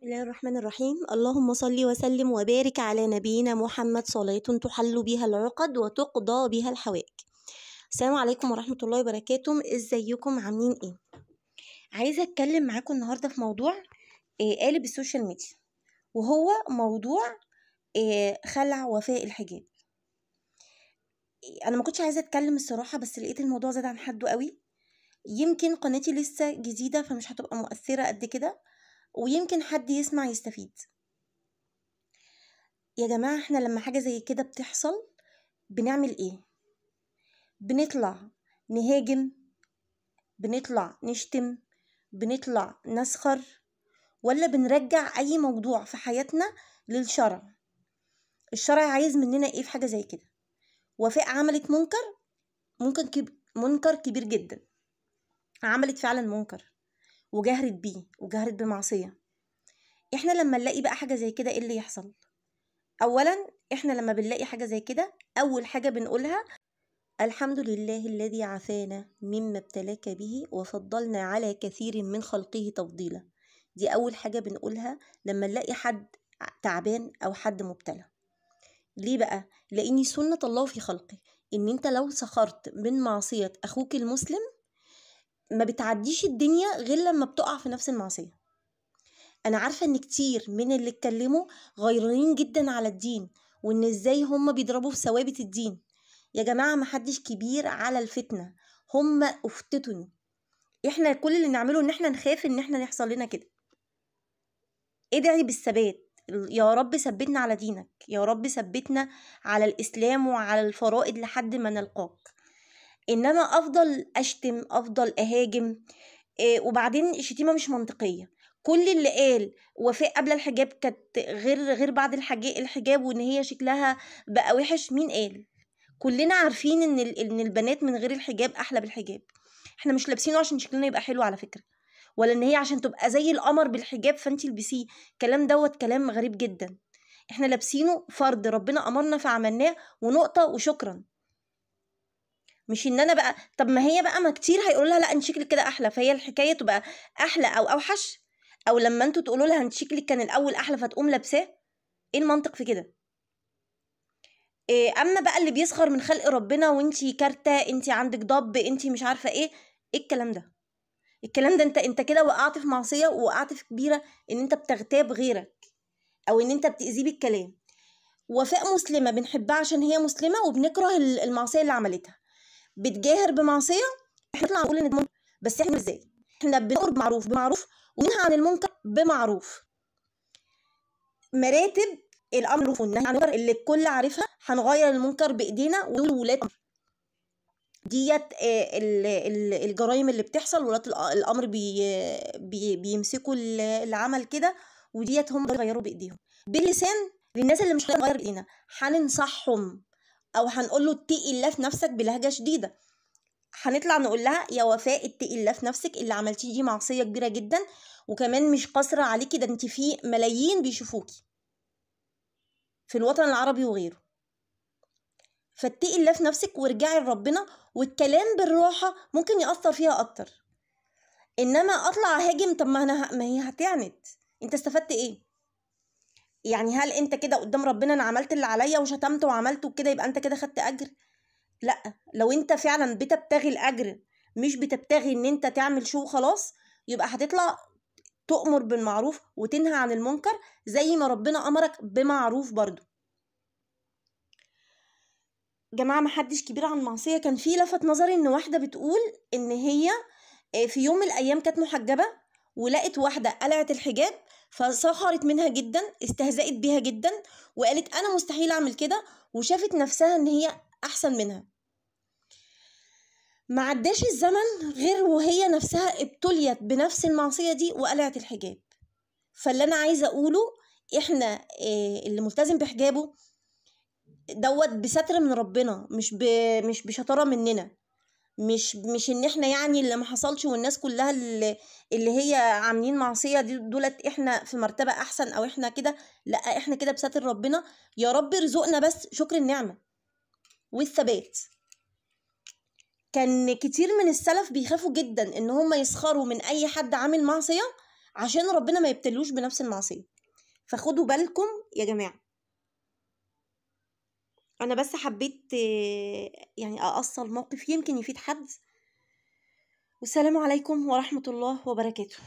بسم الله الرحمن الرحيم. اللهم صل وسلم وبارك على نبينا محمد صلاة تحل بها العقد وتقضى بها الحوائج. السلام عليكم ورحمة الله وبركاته. ازيكم عاملين ايه؟ عايزة اتكلم معاكم النهاردة في موضوع قالب السوشيال ميديا، وهو موضوع خلع وفاء الحجاب. انا ما كنتش عايزة اتكلم الصراحة، بس لقيت الموضوع زاد عن حده قوي. يمكن قناتي لسه جديدة فمش هتبقى مؤثرة قد كده، ويمكن حد يسمع يستفيد. يا جماعة، احنا لما حاجة زي كده بتحصل بنعمل ايه؟ بنطلع نهاجم، بنطلع نشتم، بنطلع نسخر، ولا بنرجع اي موضوع في حياتنا للشرع؟ الشرع عايز مننا ايه في حاجة زي كده؟ وفاء عملت منكر كبير جدا، عملت فعلا منكر وجهرت بيه وجهرت بمعصية. احنا لما نلاقي بقى حاجة زي كده ايه اللي يحصل؟ اولا احنا لما بنلاقي حاجة زي كده اول حاجة بنقولها: الحمد لله الذي عافانا مما ابتلاك به وفضلنا على كثير من خلقه تفضيلا. دي أول حاجة بنقولها لما نلاقي حد تعبان أو حد مبتلى. ليه بقى؟ لأني سنة الله في خلقه إن أنت لو سخرت من معصية أخوك المسلم ما بتعديش الدنيا غير لما بتقع في نفس المعصية. أنا عارفة إن كتير من اللي اتكلموا غيرانين جدا على الدين، وإن إزاي هم بيضربوا في ثوابت الدين. يا جماعة، محدش كبير على الفتنة، هم افتتنوا. احنا كل اللي نعمله ان احنا نخاف ان احنا يحصل لنا كده. ادعي بالثبات، يا رب ثبتنا على دينك، يا رب ثبتنا على الاسلام وعلى الفرائض لحد ما نلقاك. انما افضل اشتم، افضل اهاجم، وبعدين الشتيمة مش منطقية. كل اللي قال وفاء قبل الحجاب كانت غير بعد الحجاب، وان هي شكلها بقى وحش، مين قال؟ كلنا عارفين ان البنات من غير الحجاب احلى بالحجاب. احنا مش لابسينه عشان شكلنا يبقى حلو على فكرة، ولا ان هي عشان تبقى زي القمر بالحجاب فانتي البسيه. كلام غريب جدا. احنا لابسينه فرض ربنا امرنا فعملناه ونقطة وشكرا. مش ان انا بقى، طب ما هي بقى ما كتير هيقولوا لها لا انت شكلك كده احلى، فهي الحكاية تبقى احلى او اوحش، او لما انتوا تقولوا لها انت شكلك كان الاول احلى فتقوم لابساه. ايه المنطق في كده؟ اما بقى اللي بيسخر من خلق ربنا وانتي كارتة، انتي عندك ضب، انتي مش عارفة ايه الكلام ده؟ انت كده وقعت في معصية، ووقعت في كبيرة ان انت بتغتاب غيرك، او ان انت بتأذيه بالكلام. وفاء مسلمة بنحبها عشان هي مسلمة، وبنكره المعصية اللي عملتها. بتجاهر بمعصية، احنا نطلع نقول ان ده منكر، بس احنا ازاي؟ احنا بنأمر بمعروف وننهى عن المنكر بمعروف. مراتب الامر والنهي عن المنكر اللي الكل عارفها. هنغير المنكر بايدينا وولاد امر. ديت الجرائم اللي بتحصل، ولاد الامر بيمسكوا العمل كده، وديت هم بيغيروا بايديهم باللسان. للناس اللي مش هتغير بايدينا هننصحهم، او هنقول له اتقي الله في نفسك بلهجه شديده. هنطلع نقول لها: يا وفاء اتقي الله في نفسك، اللي عملتيه دي معصيه كبيره جدا، وكمان مش قاصره عليكي، ده انت في ملايين بيشوفوكي في الوطن العربي وغيره. فاتقي الله في نفسك وارجعي لربنا، والكلام بالراحه ممكن يأثر فيها اكتر. انما اطلع هاجم، طب ما هي هتعند، انت استفدت ايه؟ يعني هل انت كده قدام ربنا انا عملت اللي عليا وشتمت وعملت وكده يبقى انت كده خدت اجر؟ لا. لو انت فعلا بتبتغي الاجر، مش بتبتغي ان انت تعمل شو خلاص، يبقى هتطلع تؤمر بالمعروف وتنهى عن المنكر زي ما ربنا امرك بمعروف برضو. جماعة، محدش كبير عن معصية. كان في لفت نظري ان واحدة بتقول ان هي في يوم من الايام كانت محجبة، ولقت واحدة قلعت الحجاب، فسخرت منها جدا، استهزأت بيها جدا، وقالت انا مستحيل اعمل كده، وشافت نفسها ان هي احسن منها. ما عداش الزمن غير وهي نفسها ابتليت بنفس المعصية دي وقلعت الحجاب. فاللي انا عايزة اقوله، احنا اللي ملتزم بحجابه دوت بستر من ربنا، مش بشطارة مننا، مش ان احنا يعني اللي ما حصلش والناس كلها اللي هي عاملين معصية دولت احنا في مرتبة احسن، او احنا كده. لا، احنا كده بستر ربنا. يا رب ارزقنا بس شكر النعمة والثبات. كان كتير من السلف بيخافوا جدا ان هم يسخروا من اي حد عامل معصية، عشان ربنا ما يبتلوش بنفس المعصية. فخدوا بالكم يا جماعة. انا بس حبيت يعني اقصر موقف يمكن يفيد حد. والسلام عليكم ورحمة الله وبركاته.